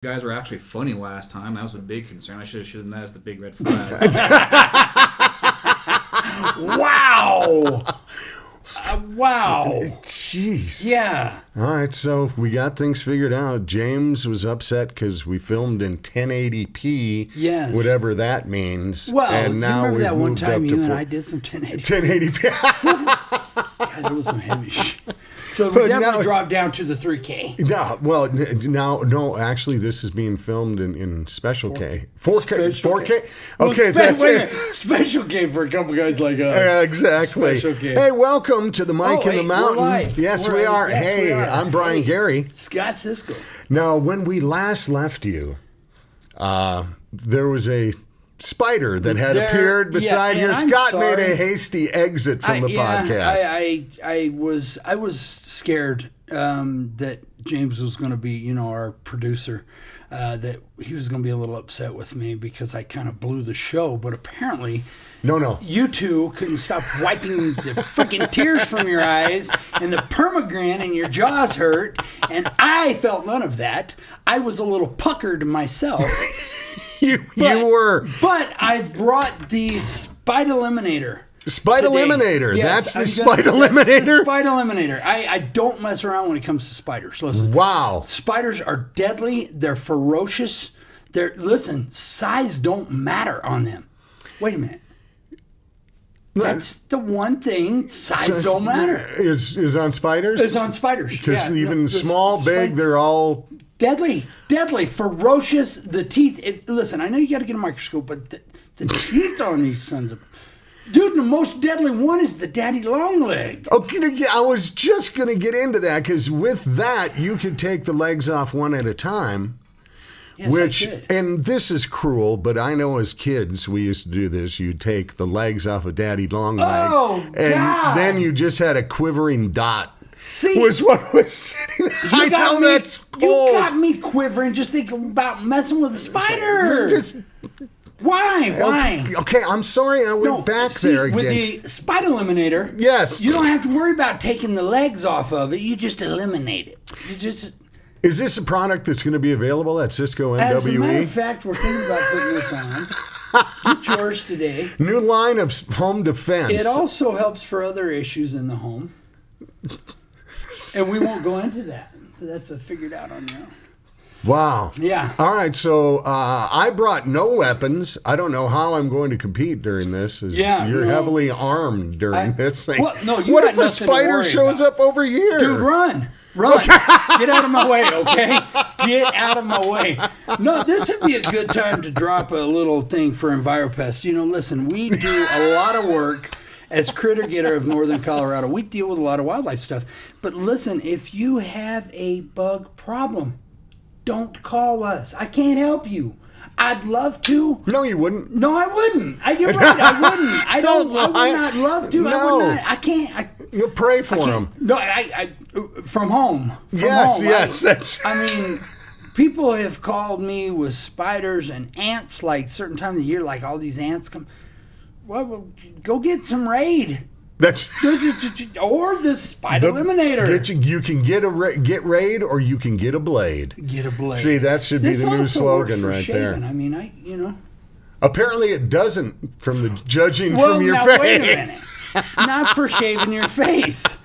guys were actually funny last time. That was a big concern. I should have shown that as the big red flag. Wow. Wow. Jeez. Yeah. All right, so we got things figured out. James was upset because we filmed in 1080p. Yes. Whatever that means. Well, and now you remember that one moved time up you to and I did some 1080p? 1080p. God, that was some heavy shit. So we But now definitely it's- dropped down to the 3K. No, well, no. Actually, this is being filmed in Special K. 4K. Special 4K. K. Okay, that's wait a it. minute. Special K for a couple guys like us. Yeah, exactly. Special K. Hey, welcome to the Mike and the we're Mountain. live. Yes, We're we live. are. Yes, Hey, we are. I'm Brian Hey, Gary. Scott Cisco. Now, when we last left you, there was a spider that had appeared beside and you. I'm Scott made sorry. a hasty exit from the podcast. I was scared that James was going to be, our producer, that he was going to be a little upset with me because I kind of blew the show. But apparently, No. you two couldn't stop wiping the freaking tears from your eyes, and the permagrin in your jaws hurt, and I felt none of that. I was a little puckered myself. You were. But I've brought the Spite Eliminator. Spite today. Eliminator. Yes, That's the I'm Spite gonna- that's Eliminator? the Spite Eliminator. I don't mess around when it comes to spiders. Listen. Wow. Spiders are deadly. They're ferocious. Listen, size don't matter on them. Wait a minute. That's the one thing. Size don't matter. Is on spiders? It's on spiders. Because Yeah, even the small, big, spide- they're all... Deadly, ferocious. The teeth. Listen, I know you got to get a microscope, but the teeth on these sons of... Dude, the most deadly one is the daddy long leg. Okay, I was just going to get into that because with that, you could take the legs off one at a time. Yes, Which, I could. and this is cruel, but I know as kids we used to do this. You'd take the legs off of Daddy Long Leg, Oh, and God. then you just had a quivering dot. See, Was what was sitting. I know that's cold. You got me quivering just thinking about messing with a spider. Just- Why? Okay, I'm sorry. I went back see, there again. With the Spite Eliminator, Yes. you don't have to worry about taking the legs off of it. You just eliminate it. You just... Is this a product that's going to be available at Cisco MWE? As a matter of fact, we're thinking about putting this on. Get yours today. New line of home defense. It also helps for other issues in the home. And we won't go into that. That's figured out on your own. Wow. Yeah. All right, so I brought no weapons. I don't know how I'm going to compete during this. Yeah, You're no. heavily armed during this thing. Well, no, you what got if a nothing to spider worry shows about. up over here? Dude, run. Get out of my way, okay? Get out of my way. No, this would be a good time to drop a little thing for EnviroPest. Listen, we do a lot of work as Critter Getter of Northern Colorado. We deal with a lot of wildlife stuff. But listen, if you have a bug problem, don't call us. I can't help you. I'd love to. No, you wouldn't. No, I wouldn't. You're right. I wouldn't. I would not love to. I No. would not. I can't. You pray for them. No, I from home. From Yes, home. yes, that's- I mean, people have called me with spiders and ants like certain times of the year, like all these ants come. Well, go get some Raid. That's Or the Spider Eliminator. You can get Raid, or you can get a blade. Get a blade. See, that should be This the new also slogan works for right shaving. there. I mean, Apparently, it doesn't. From the judging Well, from your now face. wait a minute. Not for shaving your face.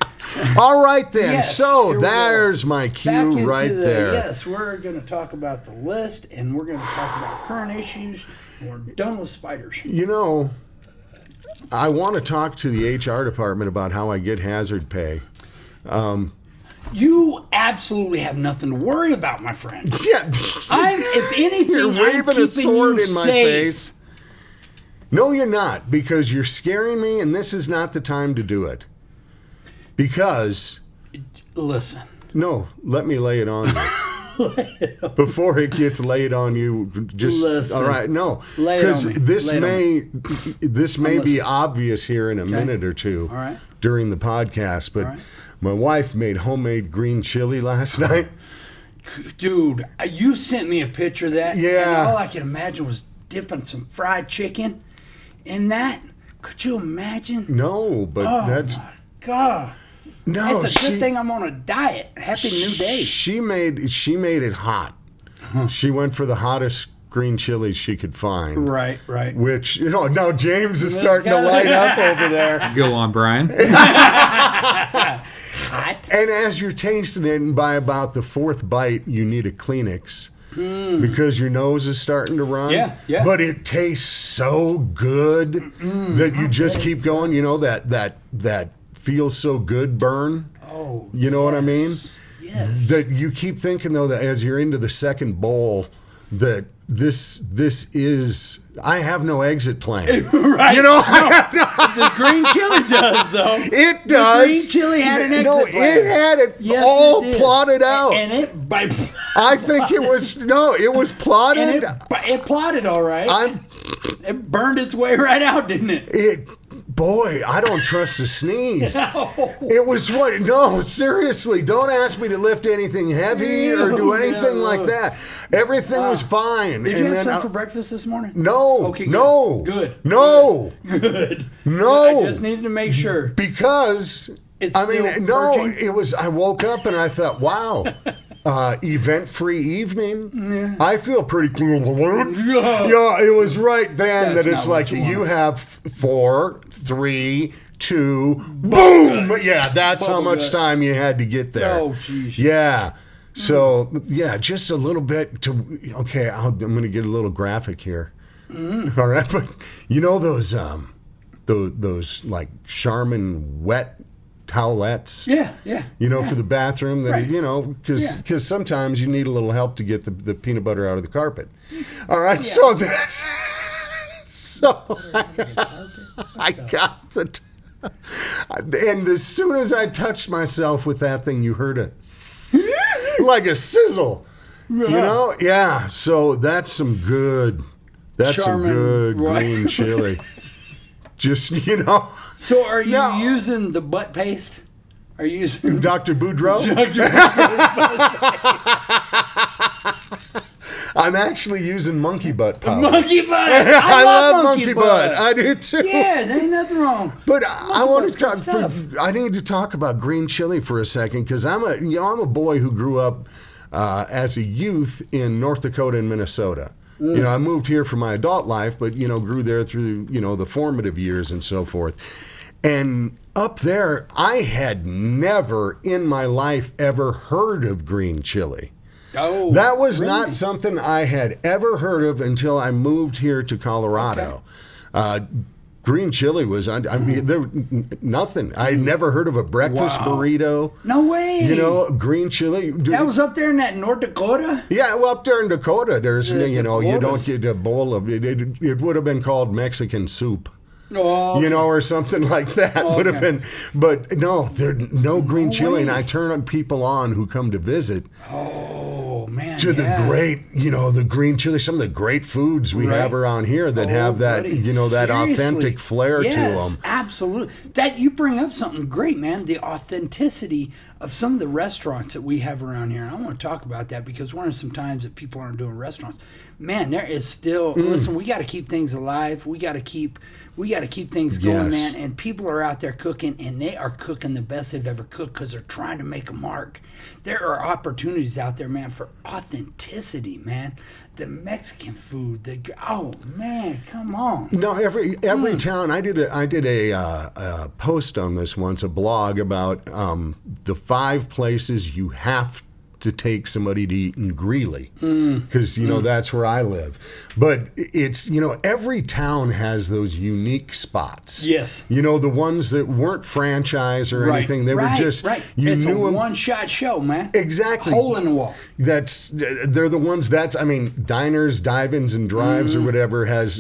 All right then. Yes, so here we go. there's my Back cue into right there. Yes, we're going to talk about the list, and we're going to talk about current issues. And we're done with spiders. I want to talk to the HR department about how I get hazard pay. You absolutely have nothing to worry about, my friend. Yeah. If anything, You're I'm waving keeping a sword you in my safe. face. No, you're not, because you're scaring me, and this is not the time to do it. Because, Listen, no, let me lay it on you. Before it gets laid on you, just Listen. all right. No, Lay it on because me. this Lay it on may be listening. obvious here in a minute or two All right. during the podcast. But All right. my wife made homemade green chili last night. dude, you sent me a picture of that. Yeah. And all I could imagine was dipping some fried chicken in that. Could you imagine? No, but Oh, that's my God. no. It's a good thing I'm on a diet. Happy New Day. She made it hot. She went for the hottest green chili she could find. Right. Which, now James is starting to light up over there. Go on, Brian. Hot. And as you're tasting it, and by about the fourth bite, you need a Kleenex. Because your nose is starting to run. Yeah. But it tastes so good that you just keep going. That feels so good burn. Oh, you know what I mean? Yes. That you keep thinking, though, that as you're into the second bowl, that this is, I have no exit plan. Right. The green chili does, though. It does. The green chili had an exit plan. It had it Yes, it did. plotted out. And it I think it was plotted. And it plotted all right. It burned its way right out, didn't it? Boy, I don't trust a sneeze. No. It was what? No, seriously, don't ask me to lift anything heavy or do anything like that. Everything was fine. Did you have some for breakfast this morning? No. Okay, good. No. Good. No. Good. No. I just needed to make sure. Because, It's I mean, still no, purging? it was, I woke up and I thought, wow. Event-free evening. Yeah. I feel pretty cool. Yeah, it was right then That's that it's not like what you want. have 4, 3, 2, boom. guts. Yeah, that's how Bubble much guts. time you had to get there. Oh, geez. Yeah. So yeah, just a little bit to. Okay, I'm going to get a little graphic here. All right, but those like Charmin wet towelettes. Yeah. For the bathroom, that Right. because sometimes you need a little help to get the peanut butter out of the carpet. All right, so that's I got the. And as soon as I touched myself with that thing, you heard a like a sizzle. Yeah. So that's some good. That's Charmin, some good right. green chili. Just So are you No. using the butt paste? Are you using Dr. Boudreaux? I'm actually using monkey butt powder. monkey butt? I love monkey butt. I do too. Yeah, there ain't nothing wrong. But I want to butt's talk. good stuff. I need to talk about green chili for a second because I'm a boy who grew up as a youth in North Dakota and Minnesota. I moved here for my adult life, but grew there through the formative years and so forth. And up there, I had never in my life ever heard of green chili. Oh, That was really? not something I had ever heard of until I moved here to Colorado. Green chili was, there nothing. I had never heard of a breakfast Wow. burrito. No way. Green chili. That was up there in that North Dakota? Yeah, well, up there in Dakota, there's, you don't Dakotas. get a bowl of, it would have been called Mexican soup. Oh, okay. Or something like that would have been. But no, there's no green chili. way. And I turn on people on who come to visit. Oh, man. To yeah. the great, the green chili, some of the great foods we Right. have around here that have that, buddy. that authentic Seriously. flair to Yes, them. absolutely. That you bring up something great, man. The authenticity of some of the restaurants that we have around here. And I want to talk about that because one of some times that people aren't doing restaurants. Man, there is still listen, we got to keep things alive. We got to keep things going, Yes. man. And people are out there cooking, and they are cooking the best they've ever cooked because they're trying to make a mark. There are opportunities out there, man, for authenticity, man. The Mexican food, oh man, come on. No, every town. I did a post on this once, a blog about the 5 places you have to take somebody to eat in Greeley because that's where I live. But it's every town has those unique spots. Yes. The ones that weren't franchise or anything. They were just you it's knew a them. one-shot show, man. Exactly. Hole in the wall. They're the ones diners, dive-ins, and drives or whatever has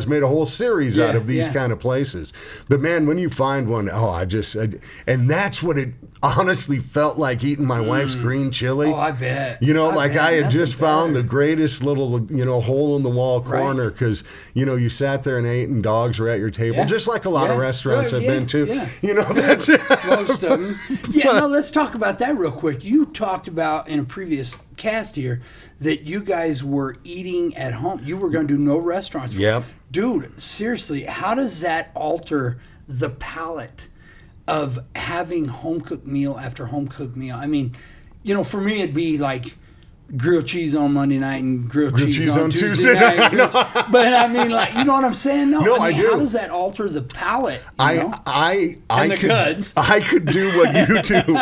made a whole series out of these kind of places. But man, when you find one, and that's what it honestly felt like eating my wife's green chili. Oh, I bet. I had Nothing just found better. the greatest little hole in the wall corner because you sat there and ate and dogs were at your table, just like a lot of restaurants I've been to. Yeah. That's it. Most of them. Yeah, let's talk about that real quick. You talked about in a previous cast here that you guys were eating at home. You were going to do no restaurants. Yep. Dude, seriously, how does that alter the palate of having home cooked meal after home cooked meal? I mean, for me, it'd be like grilled cheese on Monday night and grilled cheese on Tuesday night. But I mean, like, you know what I'm saying? No, I mean, do. How does that alter the palate? I the cuts. I could do what you do.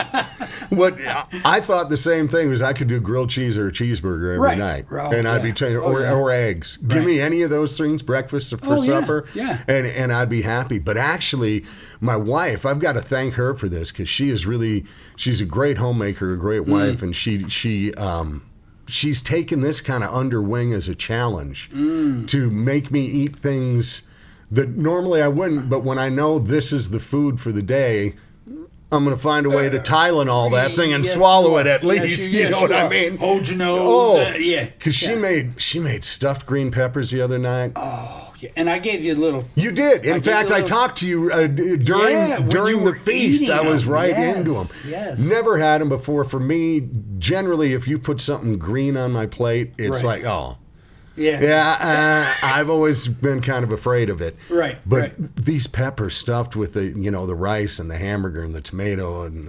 What I thought the same thing was I could do grilled cheese or a cheeseburger every night, and I'd be telling or eggs. Give me any of those things, breakfast or for supper, and I'd be happy. But actually, my wife, I've got to thank her for this because she's a great homemaker, a great wife, and she's taken this kind of under wing as a challenge to make me eat things that normally I wouldn't. But when I know this is the food for the day, I'm going to find a way to Tylenol that thing and swallow it at least. You know what I mean? Hold your nose. Because she made stuffed green peppers the other night. Oh, yeah. And I gave you a little. You did. In fact, I talked to you during the feast. I was into them. Yes. Never had them before. For me, generally, if you put something green on my plate, it's like, oh. Yeah, I've always been kind of afraid of it. Right. But these peppers stuffed with the rice and the hamburger and the tomato and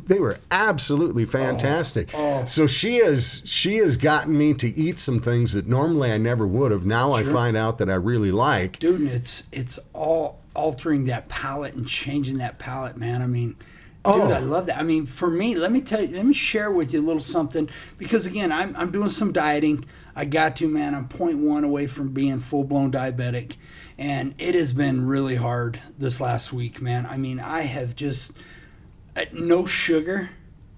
they were absolutely fantastic. So she has gotten me to eat some things that normally I never would have. Now I find out that I really like. Dude, it's all altering that palate and changing that palate, man. I mean, dude, I love that. I mean, for me, let me share with you a little something, because again, I'm doing some dieting. I got to, man. I'm 0.1 away from being full-blown diabetic, and it has been really hard this last week, man. I mean, I have just no sugar.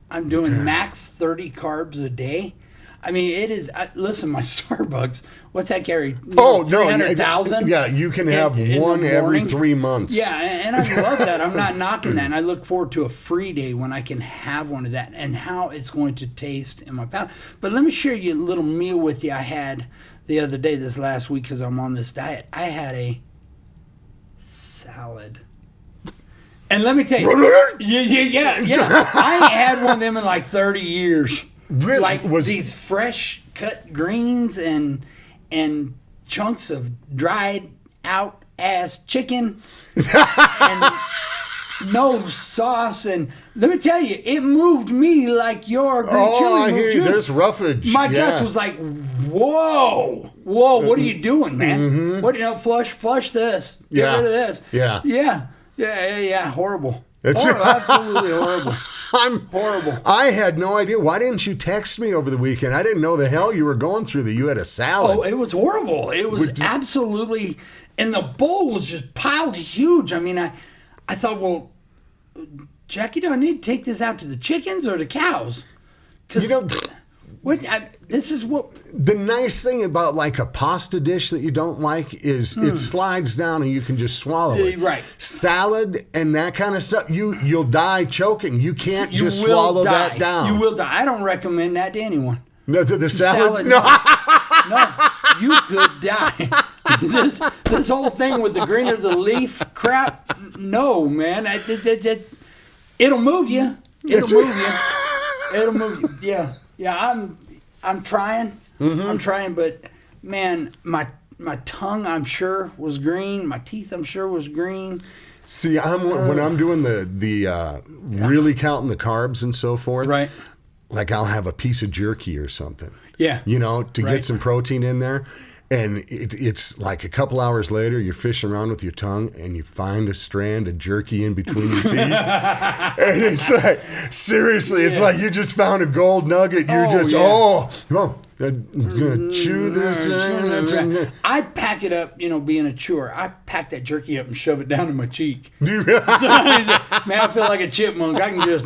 I'm doing max 30 carbs a day. I mean, it is. Listen, my Starbucks. What's that, Gary? 300,000. Yeah, you can have one every 3 months. Yeah, and I love that. I'm not knocking that. And I look forward to a free day when I can have one of that and how it's going to taste in my palate. But let me share you a little meal with you I had the other day, this last week, because I'm on this diet. I had a salad. And let me tell you, yeah. I ain't had one of them in like 30 years. Really? Like these fresh cut greens and chunks of dried out ass chicken and no sauce. And let me tell you, it moved me like your green chili moved you. There's roughage. My guts was like, whoa, what are you doing, man? What flush this. Get rid of this. Yeah. Horrible. Absolutely horrible. Horrible. I had no idea. Why didn't you text me over the weekend? I didn't know the hell you were going through that you had a salad. Oh, it was horrible. It was absolutely, and the bowl was just piled huge. I mean, I thought, well, Jackie, do I need to take this out to the chickens or the cows? Because this is what the nice thing about like a pasta dish that you don't like is it slides down and you can just swallow it. Right. Salad and that kind of stuff, you'll die choking. You can't just swallow that down. You will die. I don't recommend that to anyone. No, the salad. No. No, you could die. This whole thing with the green of the leaf crap. No, man. It'll move you. It'll move you. Yeah. I'm trying. I'm trying, but man, my tongue, I'm sure, was green. My teeth, I'm sure, was green. See, when I'm doing the really counting the carbs and so forth. Right. Like I'll have a piece of jerky or something. Yeah. To get some protein in there. And it's like a couple hours later, you're fishing around with your tongue and you find a strand of jerky in between your teeth. And it's like, seriously, it's like you just found a gold nugget. You're come on. I'm gonna chew this. I pack it up, being a chewer. I pack that jerky up and shove it down in my cheek. Do you really? Man, I feel like a chipmunk. I can just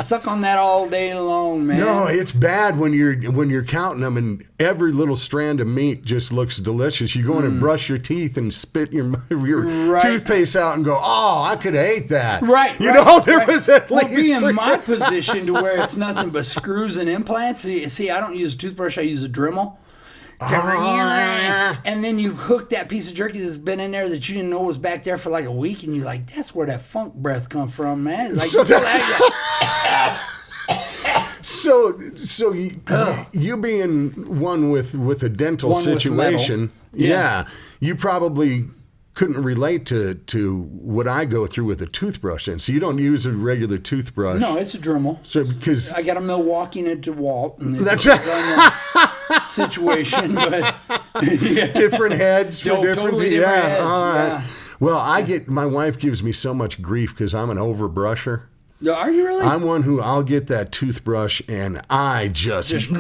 suck on that all day long, man. No, it's bad when you're counting them and every little strand of meat just looks delicious. You go in and brush your teeth and spit your toothpaste out and go, oh, I could have ate that. Right. There was at least. Be in my position to where it's nothing but screws and implants. See, I don't use a toothbrush. I use a Dremel. And then you hook that piece of jerky that's been in there that you didn't know was back there for like a week, and you're like, that's where that funk breath come from, man. It's like, so you being one with a dental situation, you probably couldn't relate to what I go through with a toothbrush. And so you don't use a regular toothbrush. No, it's a Dremel. So because I got a Milwaukee and a DeWalt. And that's situation, but yeah. different heads for different totally people. different Yeah, heads, all right. yeah. Well, my wife gives me so much grief because I'm an overbrusher. Are you really? I'm one who I'll get that toothbrush and I just so like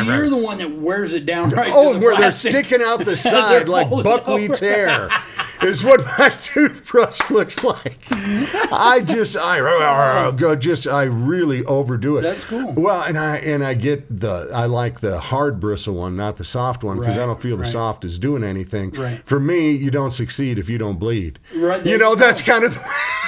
you're the one that wears it down right to the where they're plastic. sticking out the side like folded buckwheat's over. hair is what my toothbrush looks like. I really overdo it. That's cool. Well, and I like the hard bristle one, not the soft one, because I don't feel the soft is doing anything. Right. For me, you don't succeed if you don't bleed. Right. That's kind of.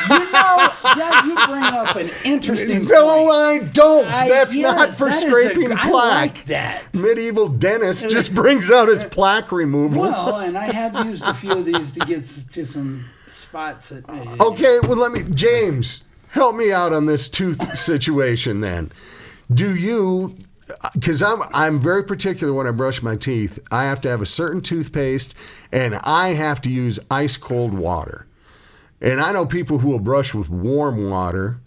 You bring up an interesting point. No, I don't. That's not for that is scraping I plaque. like that. Medieval dentist just brings out his plaque removal. Well, and I have used a few of these to get to some spots. Okay, well, James, help me out on this tooth situation then. Do you, because I'm very particular when I brush my teeth, I have to have a certain toothpaste and I have to use ice cold water. And I know people who will brush with warm water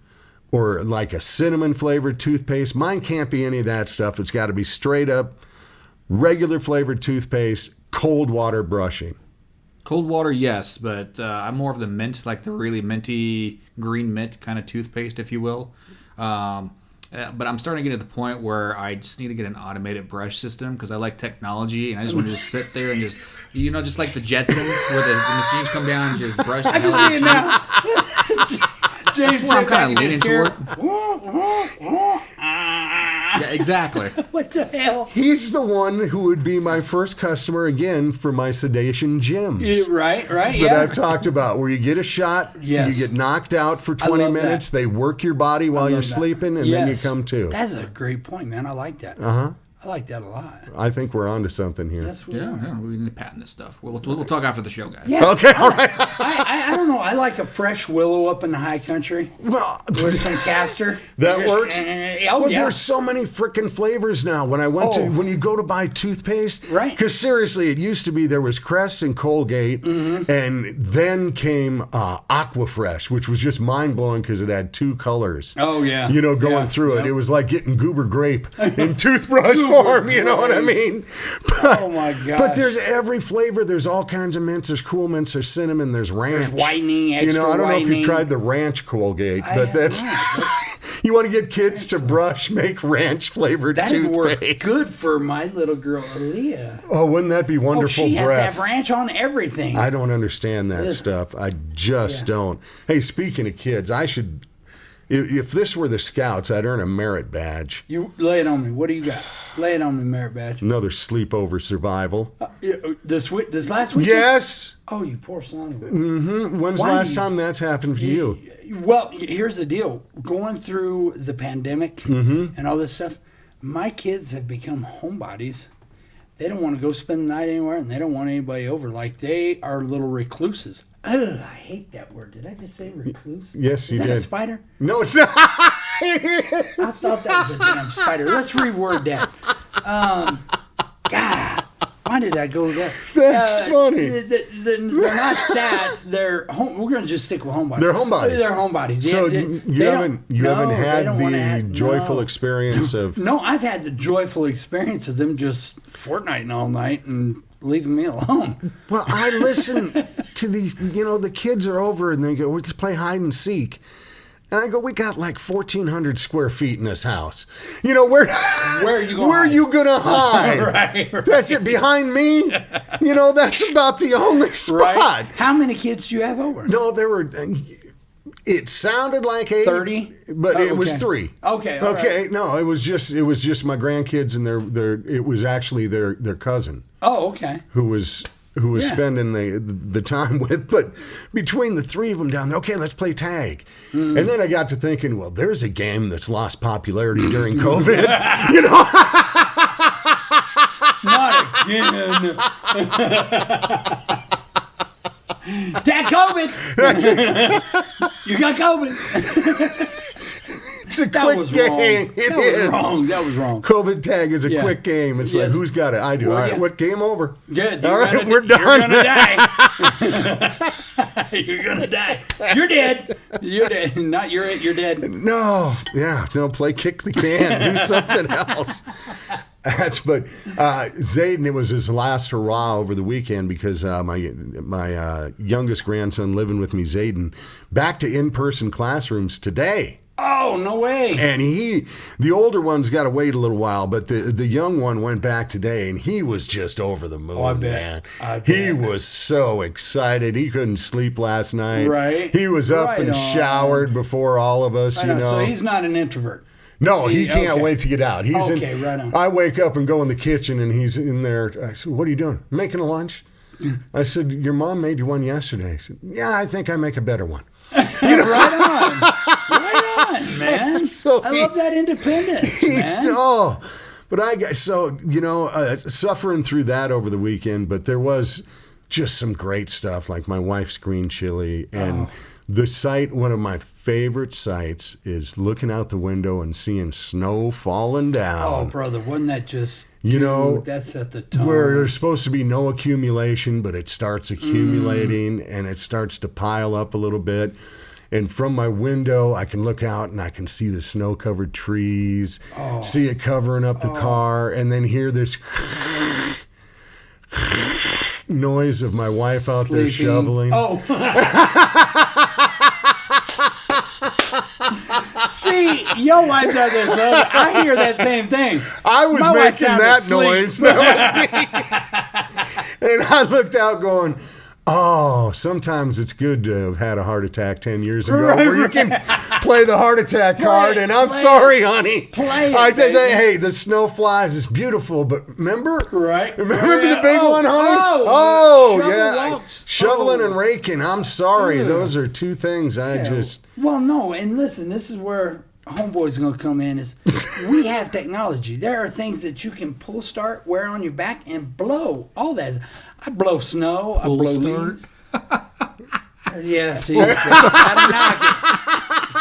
or like a cinnamon flavored toothpaste. Mine can't be any of that stuff. It's got to be straight up regular flavored toothpaste, cold water brushing. Cold water, yes, but I'm more of the mint, like the really minty green mint kind of toothpaste, if you will. But I'm starting to get to the point where I just need to get an automated brush system because I like technology and I just want to just sit there and just, just like the Jetsons where the machines come down and just brush the hell out of your teeth. James, That's what I'm kind of leaning toward. Yeah, exactly. What the hell? He's the one who would be my first customer again for my sedation gyms. Right, That yeah. I've talked about, where you get a shot, Yes. you get knocked out for 20 love minutes, that. they work your body while you're love that. sleeping, and then you Yes. come to. That's a great point, man. I like that. Uh-huh. I like that a lot. I think we're onto something here. That's what Yeah, we need to patent this stuff. We'll talk after the show, guys. Yeah. Okay, all right. I don't know. I like a fresh willow up in the high country Well, with some castor. that Just- works. Oh, Well, yeah. there's so many freaking flavors now. When you go to buy toothpaste, Right. Because seriously, it used to be there was Crest and Colgate, and then came Aquafresh, which was just mind blowing because it had two colors. Oh, yeah. Going Yeah. through it, Yep. it was like getting goober grape in toothbrush form. You know what I mean? But, Oh, my gosh. But there's every flavor. There's all kinds of mints. There's cool mints. There's cinnamon. There's ranch. There's whitening, extra I don't know if whitening. you've tried the ranch Colgate, I but have that's. not. You want to get kids to brush, make ranch flavored That'd work toothpaste. good for my little girl, Aaliyah. Oh, wouldn't that be Oh, wonderful she has to breath? have ranch on everything. I don't understand that Ugh. stuff. I just don't. Hey, speaking of kids, I should. If this were the Scouts, I'd earn a merit badge. You lay it on me. What do you got? Lay it on me, merit badge. Another sleepover survival. This last week? Yes. Oh, you poor son. When's the Why last do you- time that's happened to you? Well, here's the deal. Going through the pandemic and all this stuff, my kids have become homebodies. They don't want to go spend the night anywhere, and they don't want anybody over. Like, they are little recluses. Ugh, I hate that word. Did I just say recluse? Yes, you Is that did. a spider? No, it's not. I thought that was a damn spider. Let's reword that. God, why did I go there? That's funny. They're not that. They're home. We're going to just stick with homebodies. They're homebodies. They're homebodies. So They- you they haven't don't- had they don't wanna the have- joyful no. experience of. No, I've had the joyful experience of them just Fortniting all night and leaving me alone. Well, I listen to these. The kids are over and they go, "Let's play hide and seek." And I go, we got like 1,400 square feet in this house. Where are you gonna Where are hide? you gonna hide? Right. That's it. Behind me. That's about the only spot. Right? How many kids do you have over? No, there were. It sounded like 8, 30? but Oh, it was okay. 3. Okay, all okay. No, it was just my grandkids and it was actually their cousin Oh, okay. who was Yeah. spending the time with. But between the 3 of them down there, okay, let's play tag. And then I got to thinking, well, there's a game that's lost popularity during COVID. Not again. Dad, COVID. You got COVID. It's a That quick was game. wrong. It That is. was wrong. That was wrong. COVID tag is a Yeah. quick game. It's Yes. like, who's got it? I do. Well, All right, yeah. what game over? Good. All right, we're done. You're gonna die. You're gonna die. You're dead. You're dead. Not you're it. You're dead. No, yeah, no, play kick the can, do something else. But Zayden, it was his last hurrah over the weekend because my youngest grandson living with me, Zayden, back to in-person classrooms today. Oh, no way. And the older one's got to wait a little while, but the young one went back today, and he was just over the moon, I bet. man. I bet. He was so excited. He couldn't sleep last night. Right. He was up Right and on. showered before all of us, I you know. know. So he's not an introvert. No, he can't okay. wait to get out. He's Okay, right on. I wake up and go in the kitchen, and he's in there. I said, "What are you doing? Making a lunch?" I said, "Your mom made you one yesterday." He said, "Yeah, I think I make a better one." Right on. Right on, man. So I love that independence, man. But suffering through that over the weekend, but there was just some great stuff, like my wife's green chili, and the sight, one of my favorite sights, is looking out the window and seeing snow falling down. Oh, brother, wasn't that just, that set the tone. Where there's supposed to be no accumulation, but it starts accumulating and it starts to pile up a little bit. And from my window, I can look out and I can see the snow-covered trees, see it covering up the car, and then hear this noise of my wife out there shoveling. Oh. See, your wife does this, love. I hear that same thing. I was My wife making sounded that asleep. noise. That was me. And I looked out going, oh, sometimes it's good to have had a heart attack 10 years ago where you can play the heart attack card. And I'm sorry, honey. Play it, I tell you, baby. hey, the snow flies is beautiful, but remember? Right. Remember Yeah. the big one, honey? Shovel yeah. walks. Shoveling Oh. and raking. I'm sorry. Those are two things I just... Well, no, and listen, this is where Homeboy's going to come in. Is we have technology. There are things that you can pull start, wear on your back, and blow. All that. I blow snow. I blow leaves. Yeah, see, gotta knock it.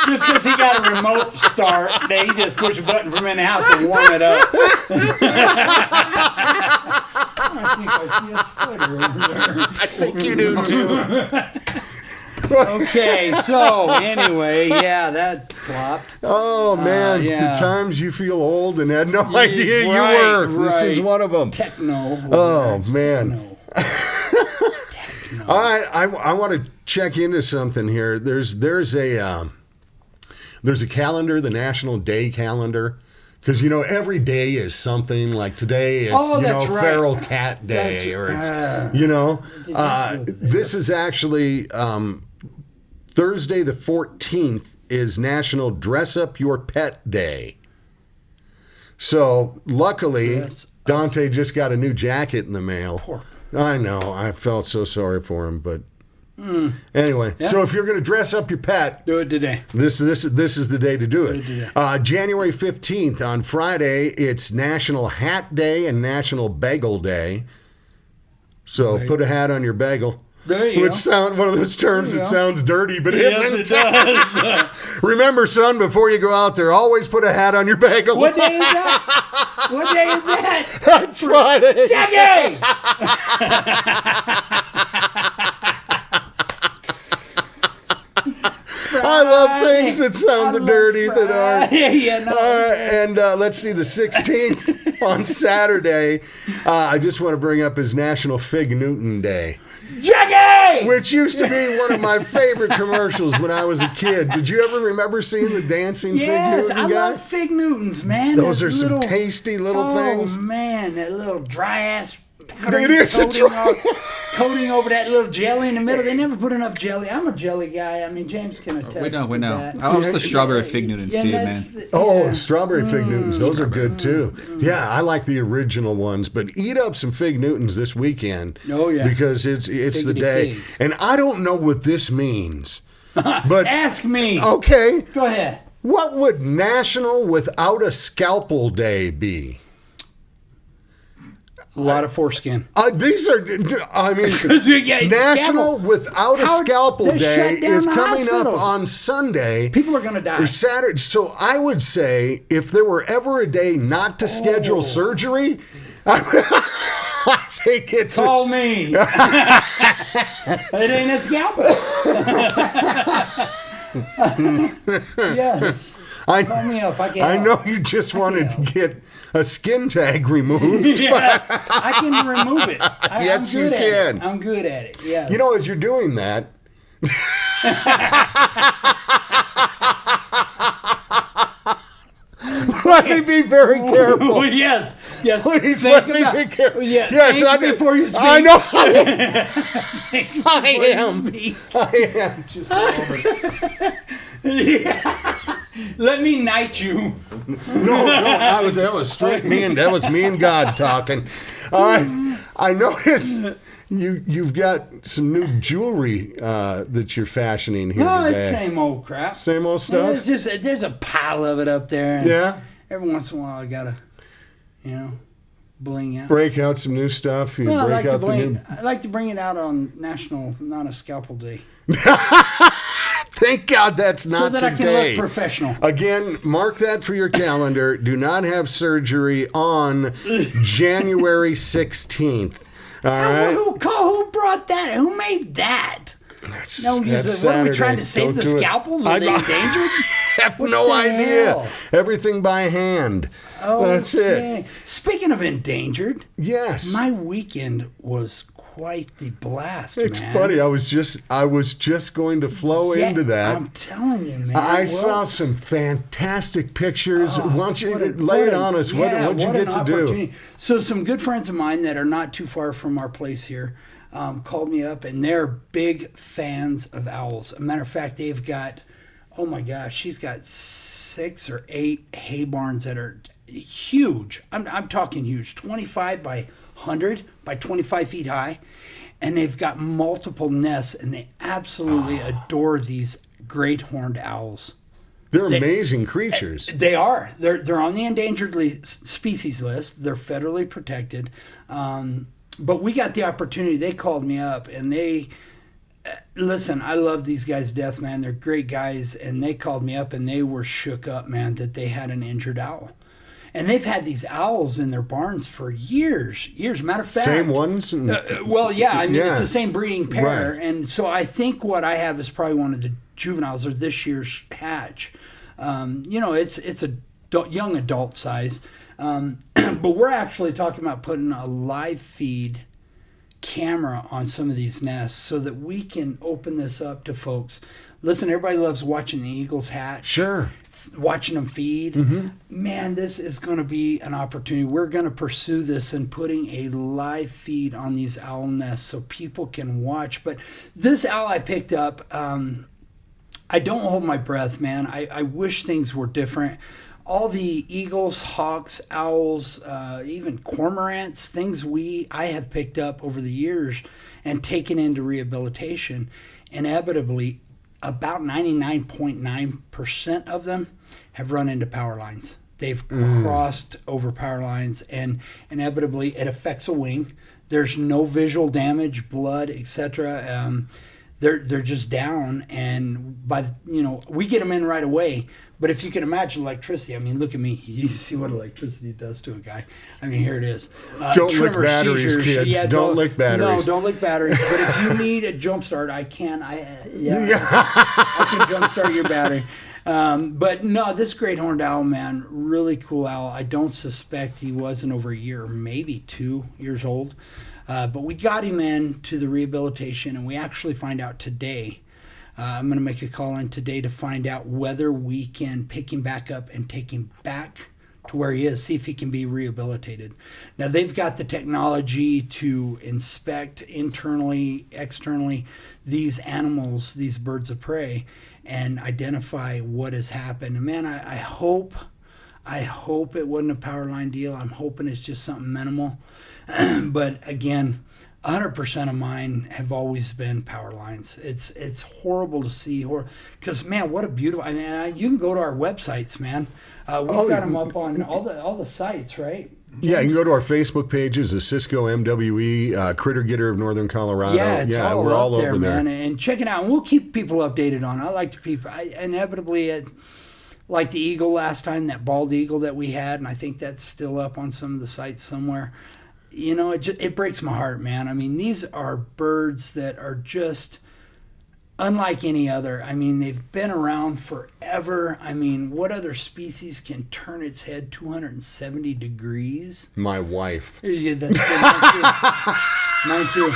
Just because he got a remote start, then he just push a button from in the house to warm it up. I think I see a spider over there. I think you do too. Okay, so anyway, yeah, that flopped. Oh, man. yeah. The times you feel old and had no idea you right, were. This is right. one of them. Techno. Oh, man. Techno. All right, I want to check into something here. There's a calendar, the National Day Calendar, because every day is something. Like today, it's that's right. Feral Cat Day, or it's this is actually Thursday the 14th is National Dress Up Your Pet Day. So luckily, Dante just got a new jacket in the mail. I know. I felt so sorry for him, but anyway. Yeah. So if you're going to dress up your pet, do it today. This is the day to do it. January 15th on Friday, it's National Hat Day and National Bagel Day. So put a hat on your bagel. There you Which go. sound one of those terms that sounds dirty, but Yes, isn't. it does. Remember, son, before you go out there, always put a hat on your bagel. What day is that? What day is that? That's Friday. Jackie! I love things that sound dirty that are. Yeah, no. And let's see, the 16th on Saturday, I just want to bring up is National Fig Newton Day. Jackie! Which used to be one of my favorite commercials when I was a kid. Did you ever remember seeing the dancing Fig Newton I guy? love Fig Newtons, man. Those That are some tasty little things. Oh, man, that little dry-ass powder It is a coating over that little jelly in the middle. They never put enough jelly. I'm a jelly guy. I mean, James can attest We know. to that. I was the strawberry fig Newtons too, man. Strawberry Fig Newtons. Those are good too. Yeah, I like the original ones, but eat up some Fig Newtons this weekend. Oh, yeah. Because it's the day. figs. And I don't know what this means. But Ask me. okay. Go ahead. What would National Without a Scalpel Day be? A lot of foreskin. These are, I mean, National Without a Scalpel Day is coming up on Sunday. People are going to die. Or Saturday. So I would say if there were ever a day not to schedule surgery, I think it's... Call me. It ain't a scalpel. Yes. Call me up. I know you just wanted to get a skin tag removed. Yeah, I can remove it. Yes, you can. I'm good at it. Yes. You know, as you're doing that... Let me be very careful. Yes. Please let me be careful. Yes, before you speak. I know. I am. Just a moment. Let me knight you. No, that was straight me and that was me and God talking. I notice you've got some new jewelry that you're fashioning here today. It's same old crap. Same old stuff? It's just there's a pile of it up there. Yeah? Every once in a while I gotta, bling out. Break out some new stuff. I like to bring it out on National Not a Scalpel Day. Thank God that's not so that today. I can look professional. Again, mark that for your calendar. Do not have surgery on January 16th. All right? Who brought that? Who made that? That's What are we trying to save the scalpels? Are they endangered? I have no idea. Hell? Everything by hand. That's it. Speaking of endangered, yes, my weekend was quite the blast. It's funny. I was just going to flow into that. I'm telling you, man. I saw some fantastic pictures. Why don't you lay it on us? What did you get to do? So some good friends of mine that are not too far from our place here called me up, and they're big fans of owls. As a matter of fact, they've got, oh my gosh, she's got 6 or 8 hay barns that are huge. I'm talking huge, 25 by 100 by 25 feet high, and they've got multiple nests, and they absolutely adore these great horned owls. They're amazing creatures. They are. They're on the endangered species list. They're federally protected. But we got the opportunity. They called me up, and listen, I love these guys to death, man. They're great guys, and they called me up, and they were shook up, man, that they had an injured owl. And they've had these owls in their barns for years. Matter of fact. Same ones? Well, yeah. I mean, it's the same breeding pair. Right. And so I think what I have is probably one of the juveniles or this year's hatch. It's a young adult size. But we're actually talking about putting a live feed camera on some of these nests so that we can open this up to folks. Listen, everybody loves watching the eagles hatch. Sure. Watching them feed. Mm-hmm. Man, this is going to be an opportunity. We're going to pursue this and putting a live feed on these owl nests so people can watch. But this owl I picked up, I don't hold my breath, man. I wish things were different. All the eagles, hawks, owls, even cormorants, things I have picked up over the years and taken into rehabilitation, inevitably, about 99.9% of them have run into power lines. They've crossed over power lines, and inevitably it affects a wing. There's no visual damage, blood, etc. They're just down, and we get them in right away. But if you can imagine electricity, I mean, look at me. You see what electricity does to a guy. I mean, here it is. Don't lick batteries, seizures. Kids. Yeah, don't lick batteries. No, don't lick batteries. But if you need a jump start, I can. I can jump start your battery. But no, this great horned owl, man, really cool owl. I don't suspect he wasn't over a year, maybe 2 years old. But we got him in to the rehabilitation, and we actually find out today. I'm going to make a call in today to find out whether we can pick him back up and take him back to where he is, see if he can be rehabilitated. Now, they've got the technology to inspect internally, externally, these animals, these birds of prey, and identify what has happened. And man, I hope it wasn't a power line deal. I'm hoping it's just something minimal. But again, 100% of mine have always been power lines. It's horrible to see, because man, what a beautiful. And you can go to our websites, man. We've got them up on all the sites, right? Yeah, you can go to our Facebook pages, the Cisco MWE, Critter Getter of Northern Colorado. Yeah, it's all we're up all there, over man. there. And check it out. And we'll keep people updated on it. I like to people. Inevitably, like the eagle last time, that bald eagle that we had, and I think that's still up on some of the sites somewhere. You know, it breaks my heart, man. I mean, these are birds that are just unlike any other. I mean, they've been around forever. I mean, what other species can turn its head 270 degrees? My wife. Yeah, that's good. Mine too.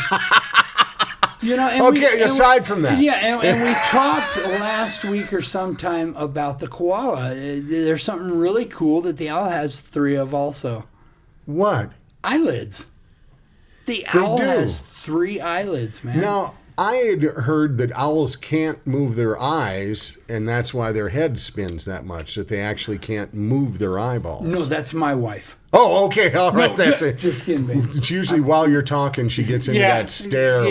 You know, and aside from that. Yeah, and we talked last week or sometime about the koala. There's something really cool that the owl has 3 of also. What? Eyelids. The owl has 3 eyelids, man. Now, I had heard that owls can't move their eyes, and that's why their head spins that much, that they actually can't move their eyeballs. No, that's my wife. Oh, okay, all right. No, That's it. just kidding, baby. It's usually while you're talking, she gets into that stare, Or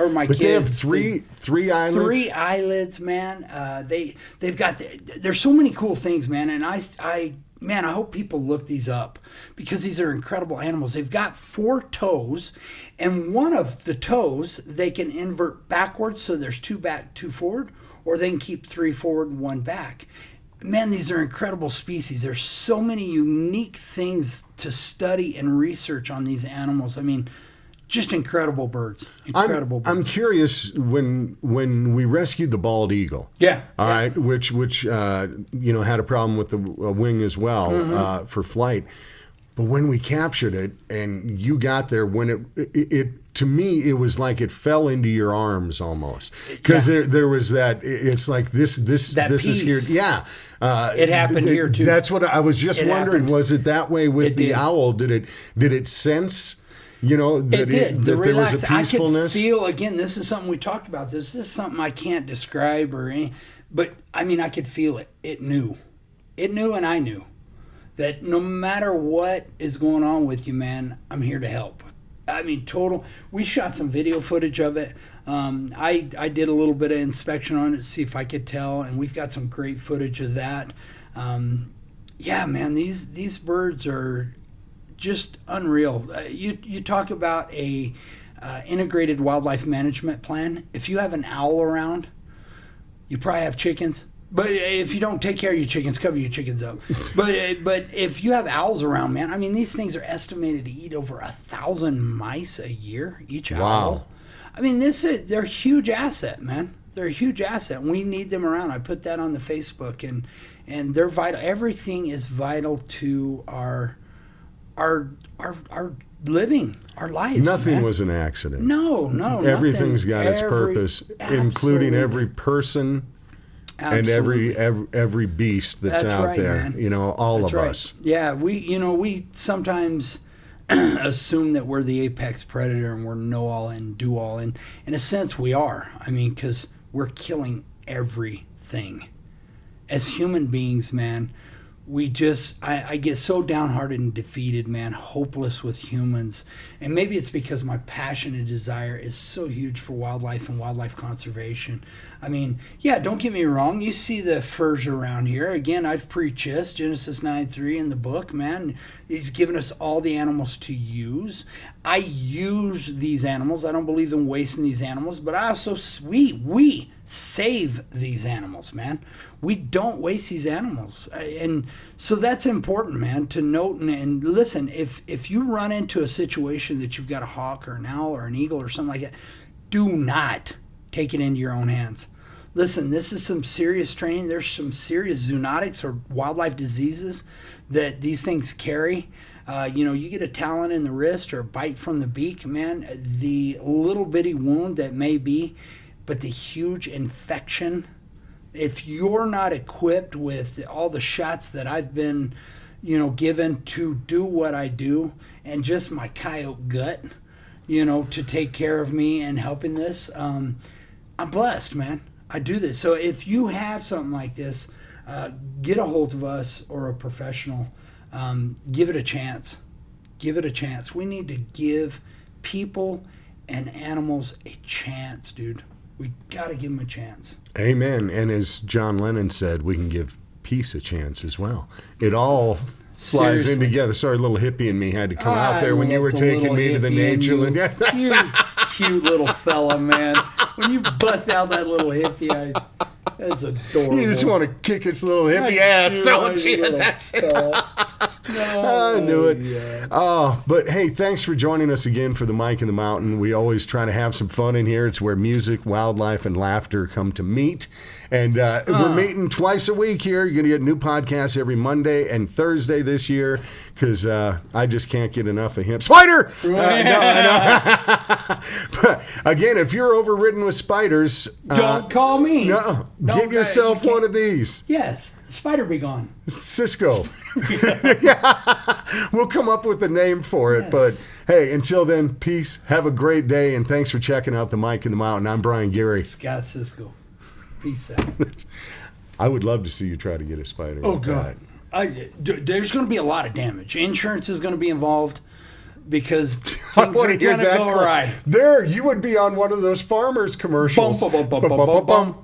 my but kids. they have three eyelids. 3 eyelids, man. They've got there's so many cool things, man. And I hope people look these up because these are incredible animals. They've got 4 toes, and one of the toes they can invert backwards, so there's 2 back, 2 forward, or they can keep 3 forward and 1 back. Man, these are incredible species. There's so many unique things to study and research on these animals. I mean, just incredible birds. I'm curious when we rescued the bald eagle. Yeah. All right, which had a problem with the wing as well for flight. But when we captured it and you got there, when it to me, it was like it fell into your arms almost because there was that. It's like this is here. Yeah, it happened here too. That's what I was just wondering. Happened. Was it that way with the owl? Did it sense? You know that, that there was a peacefulness. I could feel again. This is something we talked about. This is something I can't describe but I mean I could feel it. It knew, and I knew that no matter what is going on with you, man, I'm here to help. I mean, total. We shot some video footage of it. I did a little bit of inspection on it to see if I could tell, and we've got some great footage of that. Yeah, man, these birds are just unreal. You talk about a integrated wildlife management plan. If you have an owl around, you probably have chickens. But if you don't take care of your chickens, cover your chickens up. But if you have owls around, man, I mean, these things are estimated to eat over 1,000 mice a year, each owl. Wow. I mean, they're a huge asset, man. They're a huge asset. We need them around. I put that on the Facebook, and they're vital. Everything is vital to our living, our lives. Nothing was an accident. No. Everything's got its purpose, including every person. Absolutely. And every beast that's out right, there, man. you know, all that's of right. us. Yeah, we sometimes assume that we're the apex predator and we're know-all and do-all. And in a sense, we are. I mean, because we're killing everything. As human beings, man, I get so downhearted and defeated, man, hopeless with humans. And maybe it's because my passion and desire is so huge for wildlife and wildlife conservation. I mean, yeah, don't get me wrong. You see the furs around here. Again, I've preached this, Genesis 9:3 in the book, man. He's given us all the animals to use. I use these animals. I don't believe in wasting these animals, but I also, we save these animals, man. We don't waste these animals. And so that's important, man, to note. And listen, if you run into a situation that you've got a hawk or an owl or an eagle or something like that, do not take it into your own hands. Listen, this is some serious training. There's some serious zoonotics or wildlife diseases that these things carry. You get a talon in the wrist or a bite from the beak, man, the little bitty wound that may be, but the huge infection, if you're not equipped with all the shots that I've been, given to do what I do and just my coyote gut, to take care of me and helping this, I'm blessed, man. I do this. So if you have something like this, get a hold of us or a professional. Give it a chance. Give it a chance. We need to give people and animals a chance, dude. We got to give them a chance. Amen. And as John Lennon said, we can give peace a chance as well. It all flies in Seriously. together. Sorry, little hippie and me had to come out I there when you love were the taking little me to the hippie in nature. you. Yeah, that's You cute little fella, man. When you bust out that little hippie, that's adorable. you just want to kick its little hippie ass, don't you? little That's it. fella. No, I knew it. yeah. Oh, but hey, thanks for joining us again for the Mike in the Mountain. We always try to have some fun in here. It's where music, wildlife, and laughter come to meet. And we're meeting twice a week here. You're going to get new podcasts every Monday and Thursday this year because I just can't get enough of him. Spider! No. But again, if you're overridden with spiders, Don't call me. no, No, get yourself you can't- one of these. Yes, the spider be gone. Cisco. Yeah. We'll come up with a name for it. Yes. But hey, until then, peace. Have a great day. And thanks for checking out the Mike in the Mountain. I'm Brian Gary. Scott Cisco. Peace out. I would love to see you try to get a spider. Oh, like God. that. There's going to be a lot of damage. Insurance is going to be involved because I things want are to hear going to that. go awry. There, you would be on one of those farmers commercials. Bum, bum, bum, bum, bum, bum, bum.